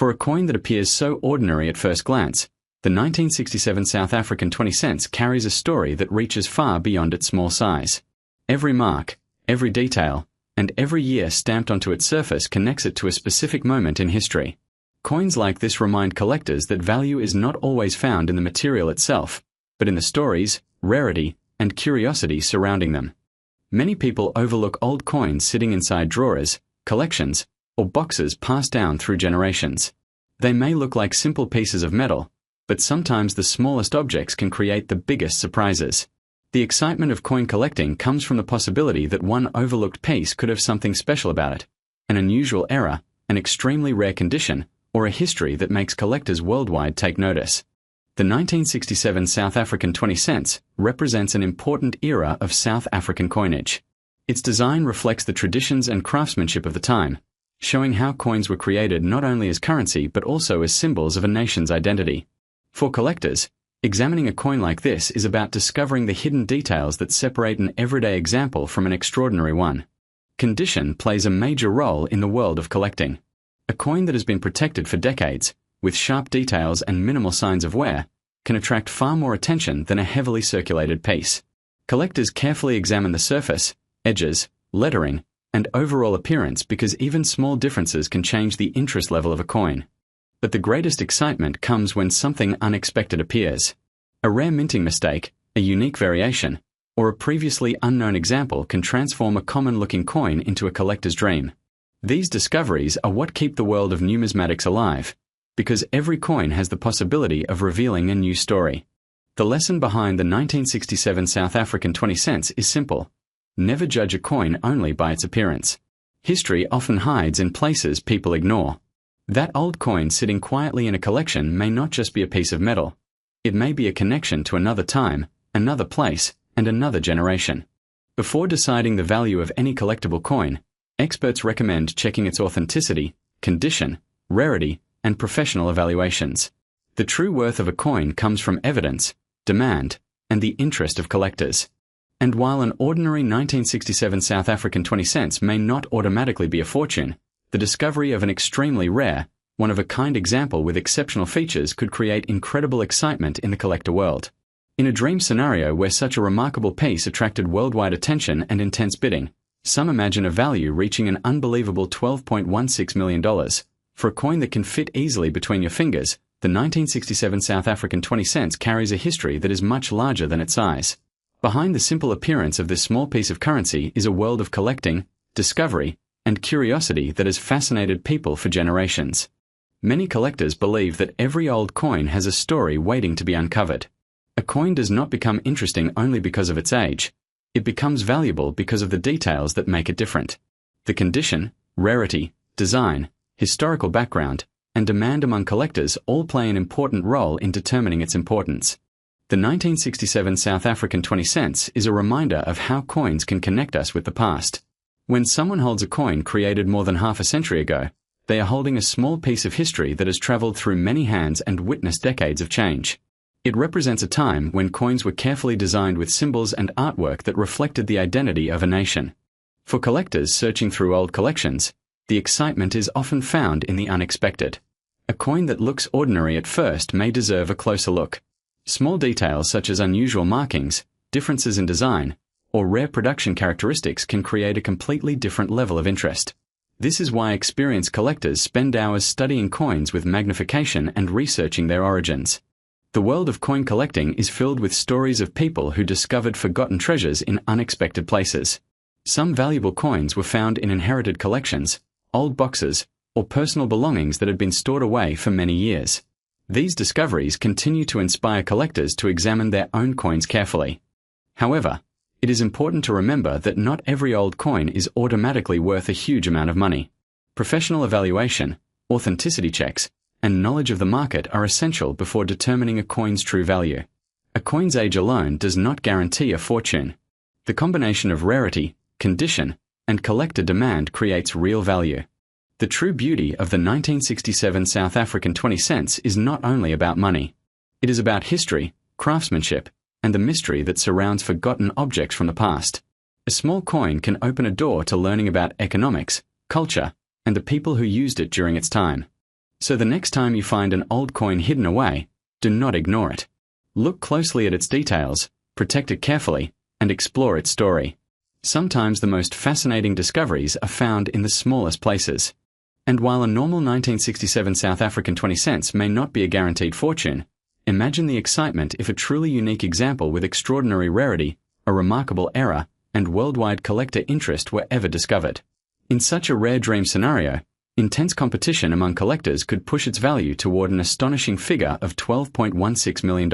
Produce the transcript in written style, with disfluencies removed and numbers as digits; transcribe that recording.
For a coin that appears so ordinary at first glance, the 1967 South African 20 cents carries a story that reaches far beyond its small size. Every mark, every detail, and every year stamped onto its surface connects it to a specific moment in history. Coins like this remind collectors that value is not always found in the material itself, but in the stories, rarity, and curiosity surrounding them. Many people overlook old coins sitting inside drawers, collections, or boxes passed down through generations. They may look like simple pieces of metal, but sometimes the smallest objects can create the biggest surprises. The excitement of coin collecting comes from the possibility that one overlooked piece could have something special about it, an unusual era, an extremely rare condition, or a history that makes collectors worldwide take notice. The 1967 South African 20 cents represents an important era of South African coinage. Its design reflects the traditions and craftsmanship of the time, showing how coins were created not only as currency but also as symbols of a nation's identity. For collectors, examining a coin like this is about discovering the hidden details that separate an everyday example from an extraordinary one. Condition plays a major role in the world of collecting. A coin that has been protected for decades, with sharp details and minimal signs of wear, can attract far more attention than a heavily circulated piece. Collectors carefully examine the surface, edges, lettering, and overall appearance because even small differences can change the interest level of a coin. But the greatest excitement comes when something unexpected appears. A rare minting mistake, a unique variation, or a previously unknown example can transform a common-looking coin into a collector's dream. These discoveries are what keep the world of numismatics alive, because every coin has the possibility of revealing a new story. The lesson behind the 1967 South African 20 cents is simple. Never judge a coin only by its appearance. History often hides in places people ignore. That old coin sitting quietly in a collection may not just be a piece of metal. It may be a connection to another time, another place, and another generation. Before deciding the value of any collectible coin, experts recommend checking its authenticity, condition, rarity, and professional evaluations. The true worth of a coin comes from evidence, demand, and the interest of collectors. And while an ordinary 1967 South African 20 cents may not automatically be a fortune, the discovery of an extremely rare, one-of-a-kind example with exceptional features could create incredible excitement in the collector world. In a dream scenario where such a remarkable piece attracted worldwide attention and intense bidding, some imagine a value reaching an unbelievable $12.16 million. For a coin that can fit easily between your fingers, the 1967 South African 20 cents carries a history that is much larger than its size. Behind the simple appearance of this small piece of currency is a world of collecting, discovery, and curiosity that has fascinated people for generations. Many collectors believe that every old coin has a story waiting to be uncovered. A coin does not become interesting only because of its age. It becomes valuable because of the details that make it different. The condition, rarity, design, historical background, and demand among collectors all play an important role in determining its importance. The 1967 South African 20 cents is a reminder of how coins can connect us with the past. When someone holds a coin created more than half a century ago, they are holding a small piece of history that has traveled through many hands and witnessed decades of change. It represents a time when coins were carefully designed with symbols and artwork that reflected the identity of a nation. For collectors searching through old collections, the excitement is often found in the unexpected. A coin that looks ordinary at first may deserve a closer look. Small details such as unusual markings, differences in design, or rare production characteristics can create a completely different level of interest. This is why experienced collectors spend hours studying coins with magnification and researching their origins. The world of coin collecting is filled with stories of people who discovered forgotten treasures in unexpected places. Some valuable coins were found in inherited collections, old boxes, or personal belongings that had been stored away for many years. These discoveries continue to inspire collectors to examine their own coins carefully. However, it is important to remember that not every old coin is automatically worth a huge amount of money. Professional evaluation, authenticity checks, and knowledge of the market are essential before determining a coin's true value. A coin's age alone does not guarantee a fortune. The combination of rarity, condition, and collector demand creates real value. The true beauty of the 1967 South African 20 cents is not only about money. It is about history, craftsmanship, and the mystery that surrounds forgotten objects from the past. A small coin can open a door to learning about economics, culture, and the people who used it during its time. So the next time you find an old coin hidden away, do not ignore it. Look closely at its details, protect it carefully, and explore its story. Sometimes the most fascinating discoveries are found in the smallest places. And while a normal 1967 South African 20 cents may not be a guaranteed fortune, imagine the excitement if a truly unique example with extraordinary rarity, a remarkable error, and worldwide collector interest were ever discovered. In such a rare dream scenario, intense competition among collectors could push its value toward an astonishing figure of $12.16 million.